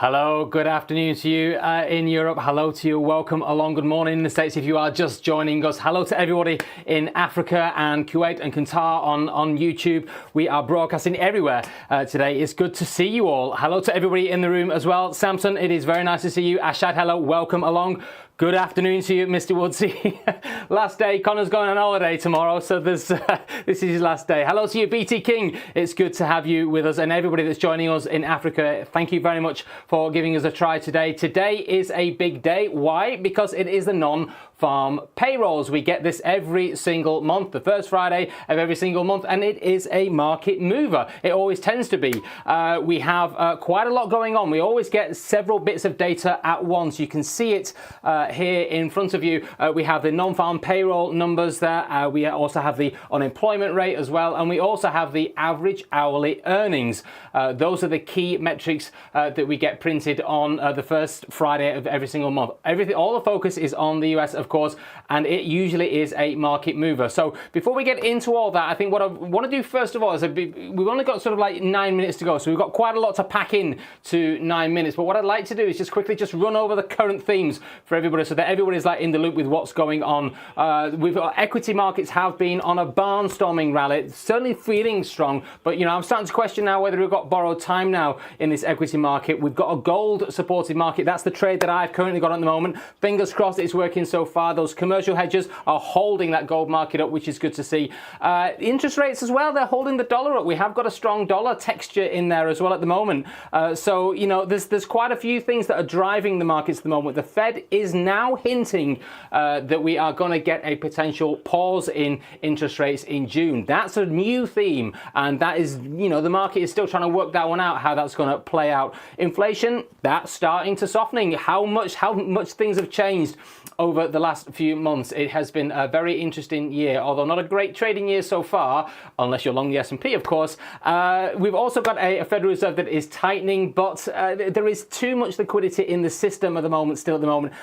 Hello, good afternoon to you in Europe. Hello to you, welcome along, good morning in the States if you are just joining us. Hello to everybody in Africa and Kuwait and Qatar on YouTube. We are broadcasting everywhere today. It's good to see you all. Hello to everybody in the room as well. Samson, it is very nice to see you. Ashad, hello, welcome along. Good afternoon to you, Mr. Woodsy. Last day, Connor's going on holiday tomorrow, so this is his last day. Hello to you, BT King. It's good to have you with us, and everybody that's joining us in Africa. Thank you very much for giving us a try today. Today is a big day. Why? Because it is the non-farm payrolls. We get this every single month, the first Friday of every single month, and it is a market mover. It always tends to be. We have quite a lot going on. We always get several bits of data at once. You can see it here in front of you. We have the non-farm payroll numbers there. We also have the unemployment rate as well, and we also have the average hourly earnings. Those are the key metrics that we get printed on the first Friday of every single month. All the focus is on the US, of course, and it usually is a market mover. So before we get into all that, I think what I want to do first of all is we've only got sort of like 9 minutes to go, so we've got quite a lot to pack in to 9 minutes. But what I'd like to do is just quickly run over the current themes for everybody, so that everybody's like in the loop with what's going on. Equity markets have been on a barnstorming rally, certainly feeling strong, but you know, I'm starting to question now whether we've got borrowed time now in this equity market. We've got a gold supported market. That's the trade that I've currently got at the moment. Fingers crossed it's working so far. Those commercial hedges are holding that gold market up, which is good to see. Interest rates as well, they're holding the dollar up. We have got a strong dollar texture in there as well at the moment. So you know, there's quite a few things that are driving the markets at the moment. The Fed is now hinting that we are going to get a potential pause in interest rates in June. That's a new theme, and that is, you know, the market is still trying to work that one out, how that's going to play out. Inflation, that's starting to softening. How much things have changed over the last few months. It has been a very interesting year, although not a great trading year so far, unless you're long the S&P, of course. We've also got a Federal Reserve that is tightening, but there is too much liquidity in the system at the moment,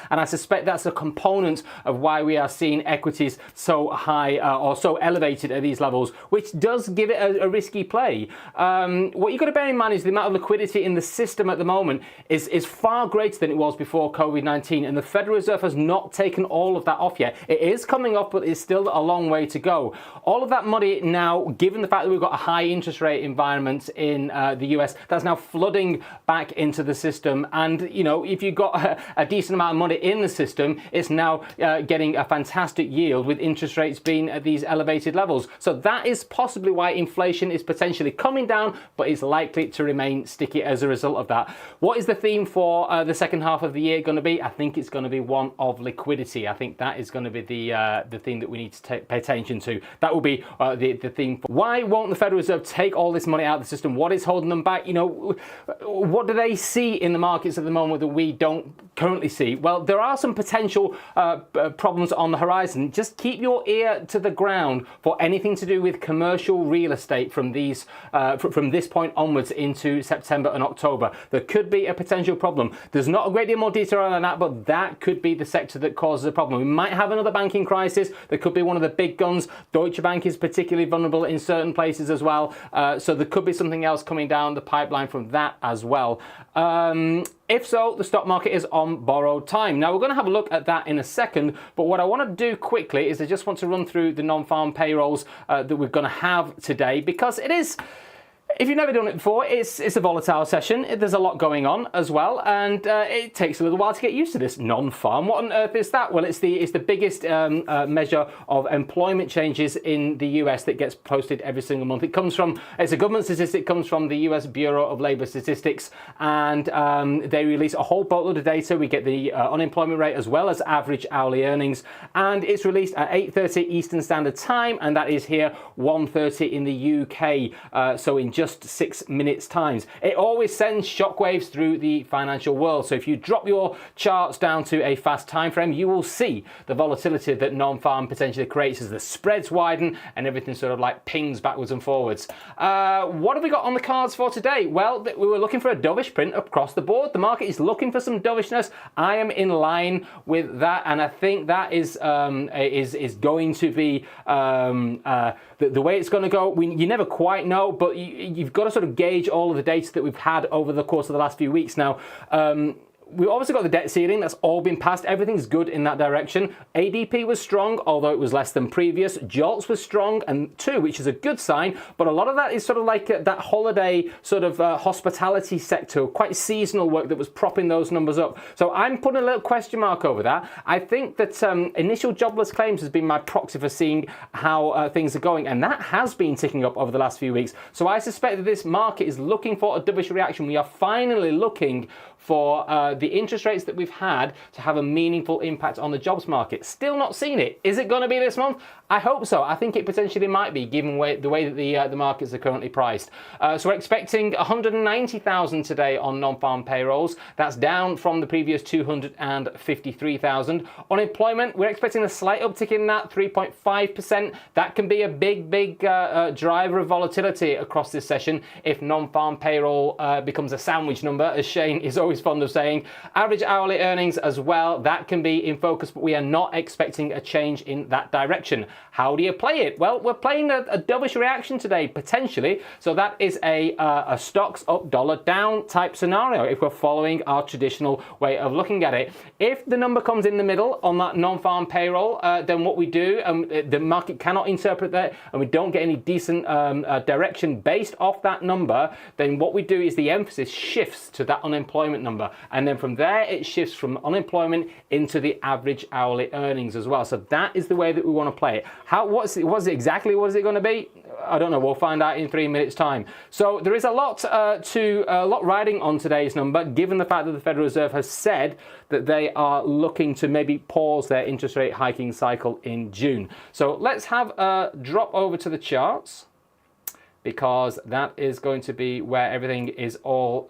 and I suspect that's a component of why we are seeing equities so high or so elevated at these levels, which does give it a risky play. What you've got to bear in mind is the amount of liquidity in the system at the moment is far greater than it was before COVID-19, and the Federal Reserve has not taken all of that off yet. It is coming off, but it's still a long way to go. All of that money now, given the fact that we've got a high interest rate environment in the US, that's now flooding back into the system. And you know, if you've got a decent amount of money in the system, it's now getting a fantastic yield with interest rates being at these elevated levels. So that is possibly why inflation is potentially coming down, but is likely to remain sticky as a result of that. What is the theme for the second half of the year going to be? I think it's going to be one of liquidity. I think that is going to be the thing that we need to pay attention to. That will be the theme. Why won't the Federal Reserve take all this money out of the system? What is holding them back? You know, what do they see in the markets at the moment that we don't currently see? Well, there are some potential problems on the horizon. Just keep your ear to the ground for anything to do with commercial real estate from this point onwards into September and October. There could be a potential problem. There's not a great deal more detail on that, but that could be the sector that causes a problem. We might have another banking crisis. There could be one of the big guns. Deutsche Bank is particularly vulnerable in certain places as well. So there could be something else coming down the pipeline from that as well. If so, the stock market is on borrowed time. Now, we're going to have a look at that in a second, but what I want to do quickly is I just want to run through the non-farm payrolls that we're going to have today, because it is, if you've never done it before, it's a volatile session. There's a lot going on as well, and it takes a little while to get used to this non-farm. What on earth is that? Well, it's the biggest measure of employment changes in the US that gets posted every single month. It's a government statistic. It comes from the US Bureau of Labor Statistics, and they release a whole boatload of data. We get the unemployment rate as well as average hourly earnings, and it's released at 8:30 Eastern Standard Time, and that is here 1:30 in the UK. So in just 6 minutes times. It always sends shockwaves through the financial world. So if you drop your charts down to a fast time frame, you will see the volatility that non-farm potentially creates as the spreads widen and everything sort of like pings backwards and forwards. What have we got on the cards for today? Well, we were looking for a dovish print across the board. The market is looking for some dovishness. I am in line with that, and I think that is going to be the way it's going to go. You never quite know, but you've got to sort of gauge all of the data that we've had over the course of the last few weeks now. We've obviously got the debt ceiling, that's all been passed. Everything's good in that direction. ADP was strong, although it was less than previous. JOLTS was strong and too, which is a good sign. But a lot of that is sort of like that holiday sort of hospitality sector, quite seasonal work that was propping those numbers up. So I'm putting a little question mark over that. I think that initial jobless claims has been my proxy for seeing how things are going. And that has been ticking up over the last few weeks. So I suspect that this market is looking for a dovish reaction. We are finally looking for the interest rates that we've had to have a meaningful impact on the jobs market. Still not seen it. Is it going to be this month? I hope so. I think it potentially might be, given the way that the markets are currently priced. So we're expecting 190,000 today on non-farm payrolls. That's down from the previous 253,000. Unemployment, we're expecting a slight uptick in that, 3.5%. That can be a big driver of volatility across this session if non-farm payroll becomes a sandwich number, as Shane is always fond of saying. Average hourly earnings as well, that can be in focus, but we are not expecting a change in that direction. How do you play it? Well, we're playing a dovish reaction today, potentially. So that is a stocks up, dollar down type scenario if we're following our traditional way of looking at it. If the number comes in the middle on that non-farm payroll, then what we do, the market cannot interpret that, and we don't get any decent direction based off that number, then what we do is the emphasis shifts to that unemployment number. And then from there, it shifts from unemployment into the average hourly earnings as well. So that is the way that we want to play it. What is it going to be? I don't know. We'll find out in 3 minutes' time. So there is a lot riding on today's number, given the fact that the Federal Reserve has said that they are looking to maybe pause their interest rate hiking cycle in June. So let's have a drop over to the charts, because that is going to be where everything is all,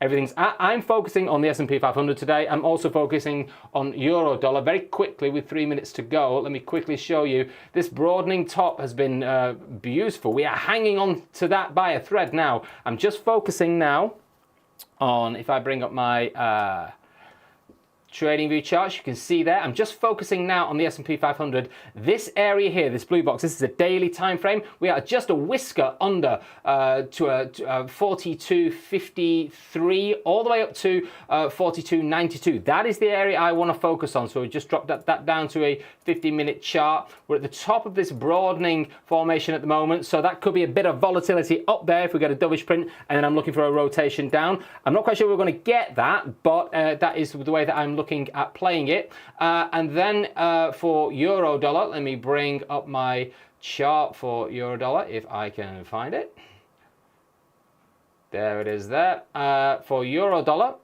everything's at. I'm focusing on the S&P 500 today. I'm also focusing on euro dollar very quickly with 3 minutes to go. Let me quickly show you. This broadening top has been beautiful. We are hanging on to that by a thread now. I'm just focusing now on, if I bring up my trading view charts, you can see there. I'm just focusing now on the S&P 500. This area here, this blue box, this is a daily time frame. We are just a whisker under to a 42.53 all the way up to 42.92. That is the area I want to focus on. So we just dropped that down to a 50-minute chart. We're at the top of this broadening formation at the moment, so that could be a bit of volatility up there if we get a dovish print, and then I'm looking for a rotation down. I'm not quite sure we're going to get that, but that is the way that I'm looking at playing it. And then for euro dollar, let me bring up my chart for euro dollar if I can find it. There it is there. For euro dollar,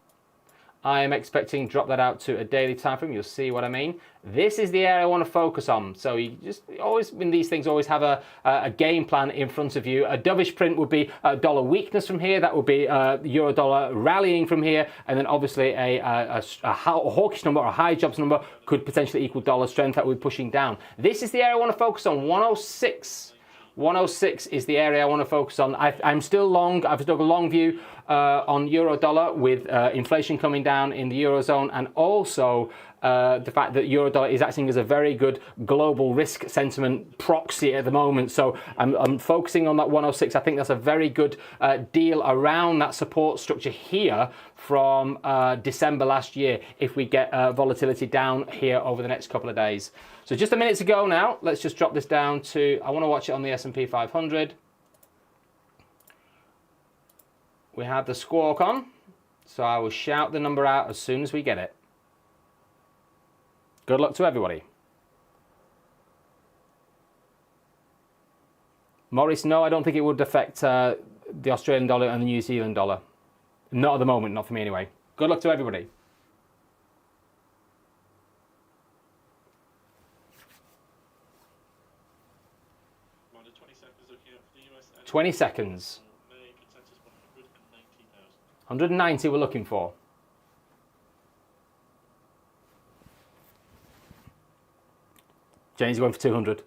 I am expecting drop that out to a daily time frame. You'll see what I mean. This is the area I want to focus on. So you just always, in these things, always have a game plan in front of you. A dovish print would be dollar weakness from here. That would be euro dollar rallying from here. And then obviously a hawkish number or a high jobs number could potentially equal dollar strength. That would be pushing down. This is the area I want to focus on. 106. 106 is the area I want to focus on. I'm still long. I've still got a long view on euro dollar with inflation coming down in the eurozone, and also the fact that euro dollar is acting as a very good global risk sentiment proxy at the moment. So I'm focusing on that 106. I think that's a very good deal around that support structure here from December last year if we get volatility down here over the next couple of days. So just a minute to go now. Let's just drop this down to, I want to watch it on the S&P 500. We have the squawk on, so I will shout the number out as soon as we get it. Good luck to everybody. Maurice, no, I don't think it would affect the Australian dollar and the New Zealand dollar. Not at the moment, not for me anyway. Good luck to everybody. 20 seconds. 190 we're looking for. James going for 200.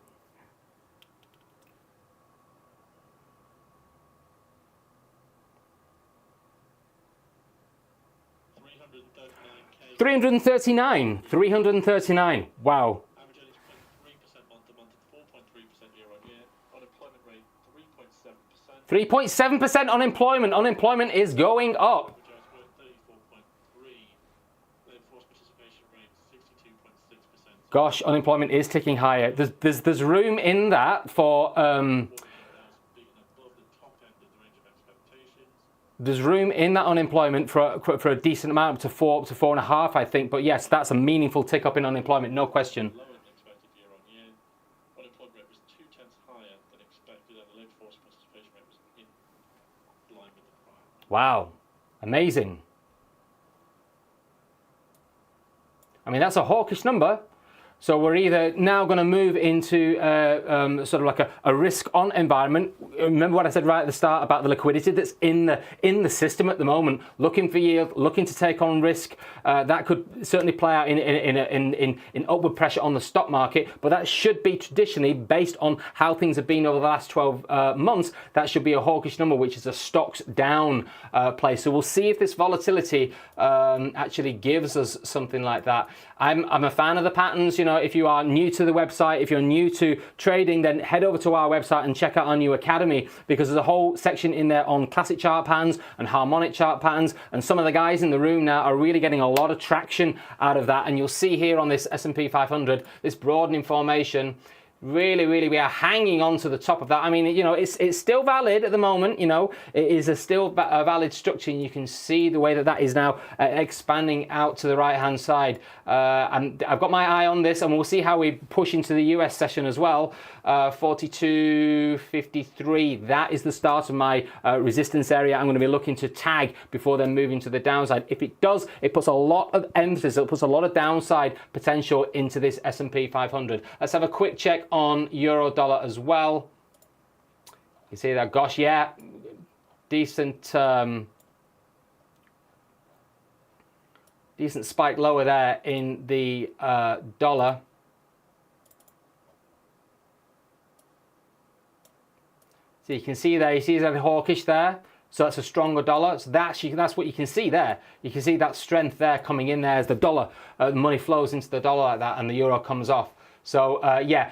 $339. 339. Wow. Average earnings growth 3% month to month, 4.3% year on year. Unemployment rate 3.7%. 3.7% unemployment. Unemployment is going up. Gosh, unemployment is ticking higher. There's room in that for there's room in that unemployment for a decent amount, up to 4.5, I think. But yes, that's a meaningful tick up in unemployment, no question. Wow, amazing. I mean, that's a hawkish number. So we're either now going to move into sort of like a risk-on environment. Remember what I said right at the start about the liquidity that's in the system at the moment, looking for yield, looking to take on risk. That could certainly play out in upward pressure on the stock market, but that should be traditionally based on how things have been over the last 12 months. That should be a hawkish number, which is a stocks down play. So we'll see if this volatility actually gives us something like that. I'm a fan of the patterns. You know, if you are new to the website, if you're new to trading, then head over to our website and check out our new academy, because there's a whole section in there on classic chart patterns and harmonic chart patterns, and some of the guys in the room now are really getting a lot of traction out of that. And you'll see here on this S&P 500, this broadening formation, really we are hanging on to the top of that. I mean, you know, it's still valid at the moment. You know, it is still a valid structure, and you can see the way that is now expanding out to the right hand side. And I've got my eye on this, and we'll see how we push into the US session as well. 42.53, that is the start of my resistance area. I'm going to be looking to tag before then moving to the downside. If it does, it puts a lot of emphasis, it puts a lot of downside potential into this S&P 500. Let's have a quick check on euro dollar as well. You see that? Gosh, yeah, decent spike lower there in the dollar. So you can see there, you see that hawkish there. So that's a stronger dollar. So that's what you can see there. You can see that strength there coming in there as the dollar, money flows into the dollar like that, and the euro comes off. So yeah,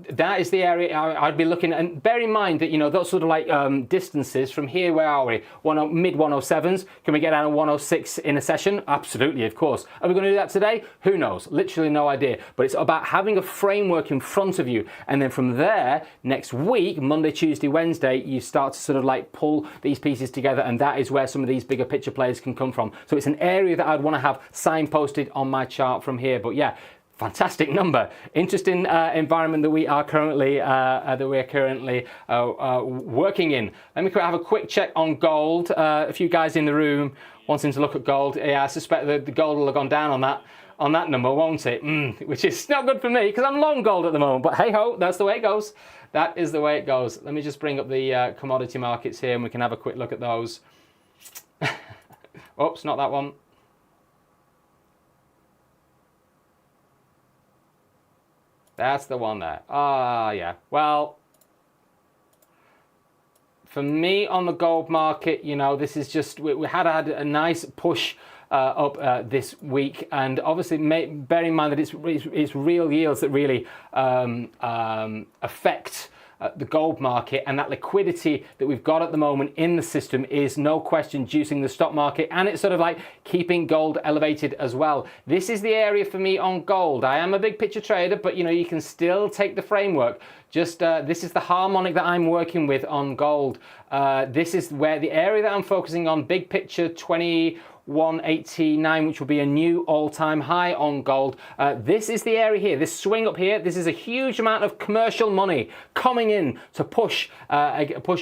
that is the area I'd be looking at. And bear in mind that, you know, those sort of like distances from here, where are we? Mid 107s. Can we get down to 106 in a session? Absolutely, of course. Are we going to do that today? Who knows? Literally no idea. But it's about having a framework in front of you. And then from there, next week, Monday, Tuesday, Wednesday, you start to sort of like pull these pieces together. And that is where some of these bigger picture players can come from. So it's an area that I'd want to have signposted on my chart from here. But yeah, fantastic number. Interesting environment that we are currently working in. Let me have a quick check on gold. A few guys in the room wanting to look at gold. Yeah, I suspect that the gold will have gone down on that number, won't it? Which is not good for me because I'm long gold at the moment. But hey ho, that's the way it goes. That is the way it goes. Let me just bring up the commodity markets here, and we can have a quick look at those. Oops, not that one. That's the one there. Ah, yeah. Well, for me on the gold market, you know, this is just, we had a nice push up this week, and obviously bear in mind that it's real yields that really affect the gold market, and that liquidity that we've got at the moment in the system is no question juicing the stock market, and it's sort of like keeping gold elevated as well. This is the area for me on gold. I am a big picture trader, but you know, you can still take the framework. Just this is the harmonic that I'm working with on gold. This is where the area that I'm focusing on, big picture 2189, which will be a new all-time high on gold. This is the area here, this swing up here. This is a huge amount of commercial money coming in to push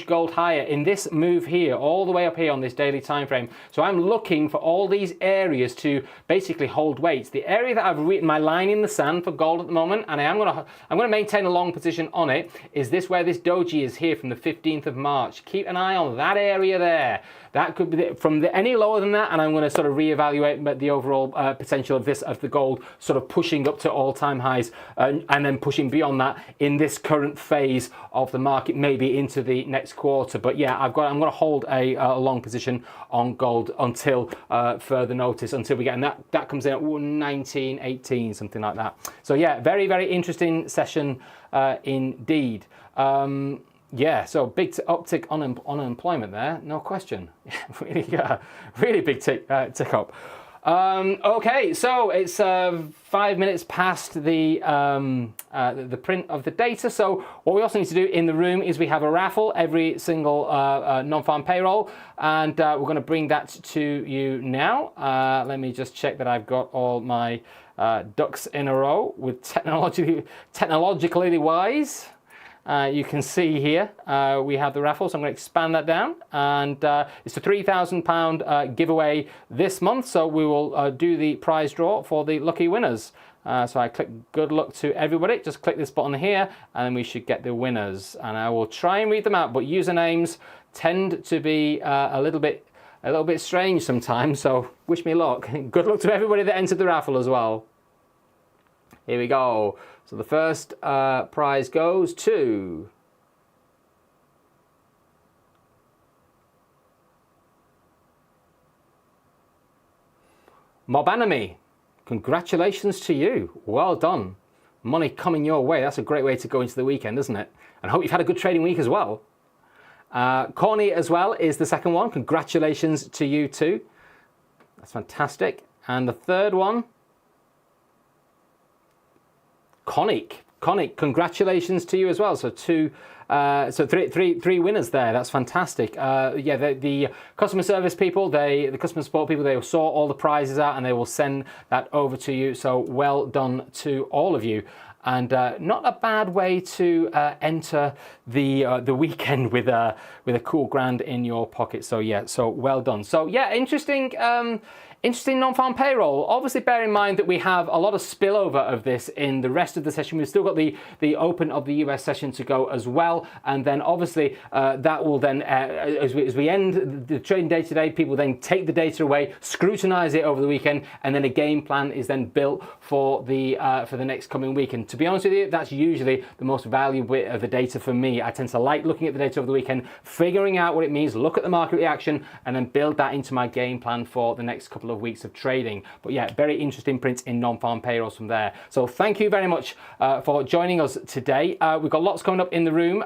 gold higher in this move here, all the way up here on this daily time frame. So I'm looking for all these areas to basically hold weights. The area that I've written my line in the sand for gold at the moment, and I'm gonna maintain a long position on it, is this where this doji is here from the 15th of March. Keep an eye on that area there. That could be any lower than that, and I'm going to sort of reevaluate the overall potential of the gold sort of pushing up to all-time highs, and then pushing beyond that in this current phase of the market, maybe into the next quarter. But yeah, I'm going to hold a long position on gold until further notice, until we get, and that comes in at 1918, something like that. So yeah, very interesting session indeed. Yeah, so big uptick on unemployment there, no question. Really big tick up. Okay, so it's 5 minutes past the print of the data. So what we also need to do in the room is we have a raffle every single non-farm payroll, and we're going to bring that to you now. Let me just check that I've got all my ducks in a row with technologically wise. You can see here we have the raffle, so I'm going to expand that down, and it's a £3,000 giveaway this month, so we will do the prize draw for the lucky winners. So I click good luck to everybody, just click this button here and then we should get the winners, and I will try and read them out, but usernames tend to be a little bit strange sometimes, so wish me luck. Good luck to everybody that entered the raffle as well. Here we go. So the first prize goes to Mobanami. Congratulations to you. Well done. Money coming your way. That's a great way to go into the weekend, isn't it? And I hope you've had a good trading week as well. Corny as well is the second one. Congratulations to you too. That's fantastic. And the third one, Conic, congratulations to you as well. So three winners there. That's fantastic. Yeah, the customer service people, the customer support people, they saw all the prizes out and they will send that over to you. So well done to all of you. And not a bad way to enter the weekend with a cool grand in your pocket. So yeah, so well done. So yeah, interesting non-farm payroll. Obviously, bear in mind that we have a lot of spillover of this in the rest of the session. We've still got the open of the US session to go as well, and then obviously that will then as we end the trading day today, people then take the data away, scrutinize it over the weekend, and then a game plan is then built for the next coming week. And to be honest with you, that's usually the most valuable bit of the data for me. I tend to like looking at the data over the weekend, figuring out what it means, look at the market reaction, and then build that into my game plan for the next couple of weeks of trading. But yeah, very interesting prints in non-farm payrolls from there. So thank you very much for joining us today. We've got lots coming up in the room.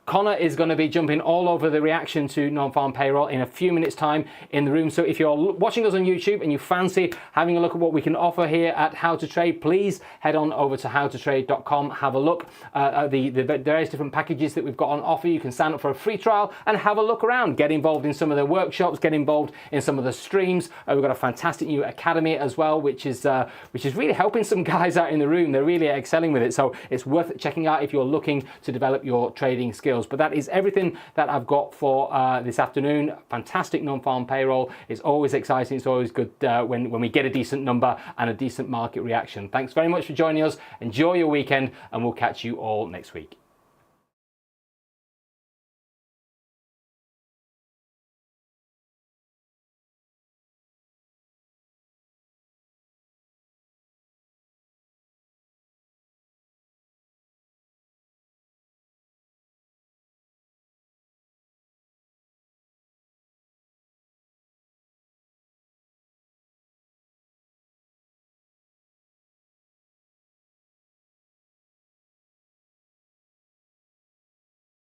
Connor is going to be jumping all over the reaction to non-farm payroll in a few minutes time in the room. So if you're watching us on YouTube and you fancy having a look at what we can offer here at How to Trade, please head on over to howtotrade.com, have a look at the various different packages that we've got on offer. You can sign up for a free trial and have a look around, get involved in some of the workshops, get involved in some of the streams. We've got a fantastic new academy as well, which is really helping some guys out in the room. They're really excelling with it, so it's worth checking out if you're looking to develop your trading skills. But that is everything that I've got for this afternoon. Fantastic non-farm payroll. It's always exciting. It's always good when we get a decent number and a decent market reaction. Thanks very much for joining us. Enjoy your weekend, and we'll catch you all next week.